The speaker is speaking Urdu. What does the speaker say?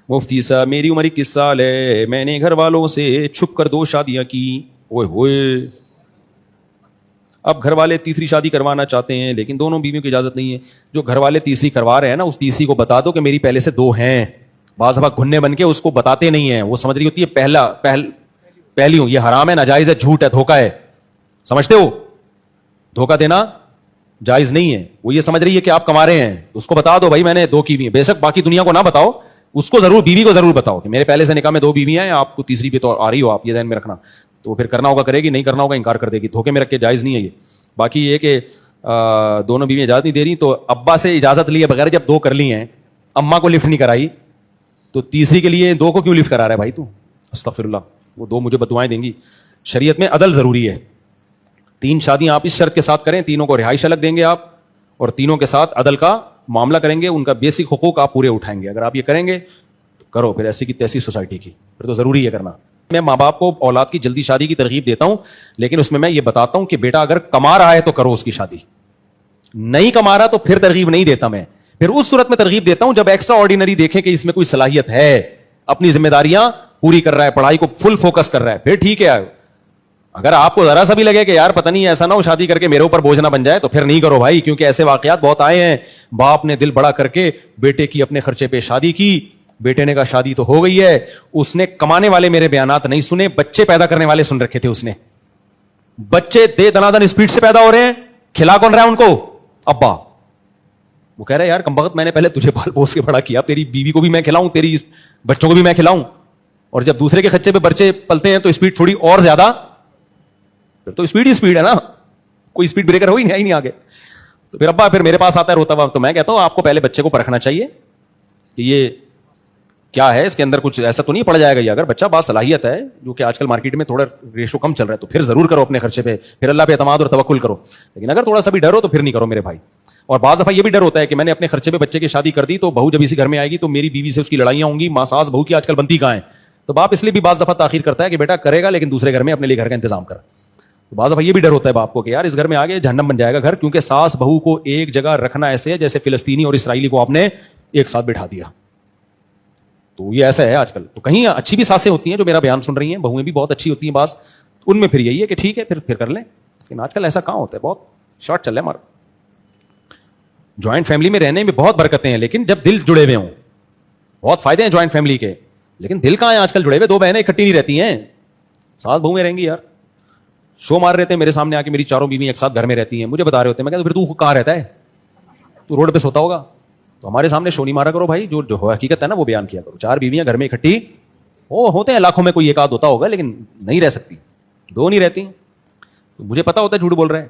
مفتی صاحب میری عمر 21 سال ہے, میں نے گھر والوں سے چھپ کر 2 شادیاں کی. اوئے ہوئے, اب گھر والے تیسری شادی کروانا چاہتے ہیں لیکن دونوں بیویوں کی اجازت نہیں ہے. جو گھر والے تیسری کروا رہے ہیں نا, اس تیسری کو بتا دو کہ میری پہلے سے 2 ہیں. بعض دفعہ گھننے بن کے اس کو بتاتے نہیں ہیں, وہ سمجھ رہی ہوتی ہے پہلی ہوں. یہ حرام ہے, ناجائز ہے, جھوٹ ہے, دھوکا ہے. سمجھتے ہو, دھوکا دینا جائز نہیں ہے. وہ یہ سمجھ رہی ہے کہ آپ کما رہے ہیں, اس کو بتا دو بھائی میں نے 2 کی بھی. بے شک باقی دنیا کو نہ بتاؤ, اس کو ضرور, بیوی کو ضرور بتاؤ کہ میرے پہلے سے نکاح میں 2 بیویاں ہیں, آپ کو تیسری پہ تو آ رہی ہو, آپ یہ ذہن میں رکھنا. تو پھر کرنا ہوگا کرے گی, نہیں کرنا ہوگا انکار کر دے گی. دھوکے میں رکھ کے جائز نہیں ہے یہ. باقی یہ کہ دونوں بیویاں اجازت نہیں دے رہی, تو ابا سے اجازت لیے بغیر جب 2 کر لی ہیں, اماں کو لفٹ نہیں کرائی, تو تیسری کے لیے 2 کو کیوں لفٹ کرا رہا ہے بھائی تو؟ استغفر اللہ. وہ 2 مجھے بددعائیں دیں گی. شریعت میں عدل ضروری ہے. 3 شادیاں آپ اس شرط کے ساتھ کریں, تینوں کو رہائش الگ دیں گے آپ, اور تینوں کے ساتھ عدل کا معاملہ کریں گے, ان کا بیسک حقوق آپ پورے اٹھائیں گے. اگر آپ یہ کریں گے تو کرو, پھر ایسی کی تیسی سوسائٹی کی, پھر تو ضروری ہے کرنا. میں ماں باپ کو اولاد کی جلدی شادی کی ترغیب دیتا ہوں, لیکن اس میں یہ بتاتا ہوں کہ بیٹا اگر کما رہا ہے تو کرو اس کی شادی, نہیں کما رہا تو پھر ترغیب نہیں دیتا میں. پھر اس صورت میں ترغیب دیتا ہوں جب ایکسٹرا آرڈینری دیکھیں کہ اس میں کوئی صلاحیت ہے, اپنی ذمہ داریاں پوری کر رہا ہے, پڑھائی کو فل فوکس کر رہا ہے, پھر ٹھیک ہے. اگر آپ کو ذرا سا بھی لگے کہ یار پتہ نہیں ایسا نہ ہو شادی کر کے میرے اوپر بوجھ نہ بن جائے, تو پھر نہیں کرو بھائی, کیونکہ ایسے واقعات بہت آئے ہیں. باپ نے دل بڑا کر کے بیٹے کی اپنے خرچے پہ شادی کی, بیٹے نے کہا شادی تو ہو گئی ہے, اس نے کمانے والے میرے بیانات نہیں سنے, بچے پیدا کرنے والے سن رکھے تھے اس نے. بچے دے دنادن اسپیڈ سے پیدا ہو رہے ہیں, کھلا کون رہا ہے ان کو؟ ابا. وہ کہہ رہے یار کمبخت, میں نے پہلے تجھے پال پوس کے بڑا کیا, تیری بیوی کو بھی میں کھلاؤں, تیری بچوں کو بھی میں کھلاؤں, اور جب دوسرے کے خرچے پہ بچے پلتے ہیں تو اسپیڈ تھوڑی اور زیادہ, پھر تو اسپیڈ ہی اسپیڈ ہے نا, کوئی اسپیڈ بریکر ہو ہی نہیں آگے. تو پھر ابا پھر میرے پاس آتا ہے روتا ہوا, تو میں کہتا ہوں آپ کو پہلے بچے کو پرکھنا چاہیے کہ یہ کیا ہے, اس کے اندر کچھ ایسا تو نہیں پڑ جائے گا. یہ اگر بچہ با صلاحیت ہے, جو کہ آج کل مارکیٹ میں تھوڑا ریشو کم چل رہا ہے, تو پھر ضرور کرو اپنے خرچے پہ, پھر اللہ پہ اعتماد اور توکل کرو. لیکن اگر تھوڑا سا بھی ڈر ہو تو پھر نہیں کرو میرے بھائی. اور بعض دفعہ یہ بھی ڈر ہوتا ہے کہ میں نے اپنے خرچے پہ بچے کی شادی کر دی, تو بہو جب اسی گھر میں آئے گی تو میری بیوی سے اس کی لڑائیاں ہوں گی. ماں ساس بہو کی آج کل بنتی کہاں ہے, تو باپ اس لیے بھی بعض دفعہ تاخیر کرتا ہے کہ بیٹا کرے گا لیکن دوسرے گھر میں اپنے لیے گھر کا انتظام کر. تو بعض دفعہ یہ بھی ڈر ہوتا ہے باپ کو کہ یار اس گھر میں آگے جہنم بن جائے گا گھر, کیونکہ ساس بہو کو ایک جگہ رکھنا ایسے ہے جیسے فلسطینی اور اسرائیلی کو آپ نے ایک ساتھ بٹھا دیا. تو یہ ایسا ہے آج کل. تو کہیں اچھی بھی ساسیں ہوتی ہیں جو میرا بیان سن رہی ہیں, بہویں بھی بہت اچھی ہوتی ہیں بعض, ان میں پھر یہی ہے کہ ٹھیک ہے پھر کر لیں. لیکن آج کل ایسا کہاں ہوتا ہے, بہت شارٹ چل رہا ہے ہمارا. جوائنٹ فیملی میں رہنے میں بہت برکتیں ہیں, لیکن جب دل جڑے ہوئے ہوں, بہت فائدے ہیں جوائنٹ فیملی کے, لیکن دل کہاں ہے آج کل جڑے ہوئے. 2 بہنیں اکٹھی نہیں رہتی ہیں, ساس بہو میں رہیں گی یار. شو مار رہے تھے میرے سامنے آ کے, میری چاروں بیوی ایک ساتھ گھر میں رہتی ہیں, مجھے بتا رہے ہوتے ہیں. میں کہتا پھر تو کہاں رہتا ہے, تو روڈ پہ سوتا ہوگا. تو ہمارے سامنے شو نہیں مارا کرو بھائی, جو حقیقت ہے نا وہ بیان کیا کرو. 4 بیویاں گھر میں اکٹھی ہوتے ہیں, لاکھوں میں کوئی ایک آدھ ہوتا ہوگا, لیکن نہیں رہ سکتی, 2 نہیں رہتی. مجھے پتا ہوتا ہے جھوٹ بول رہے ہیں,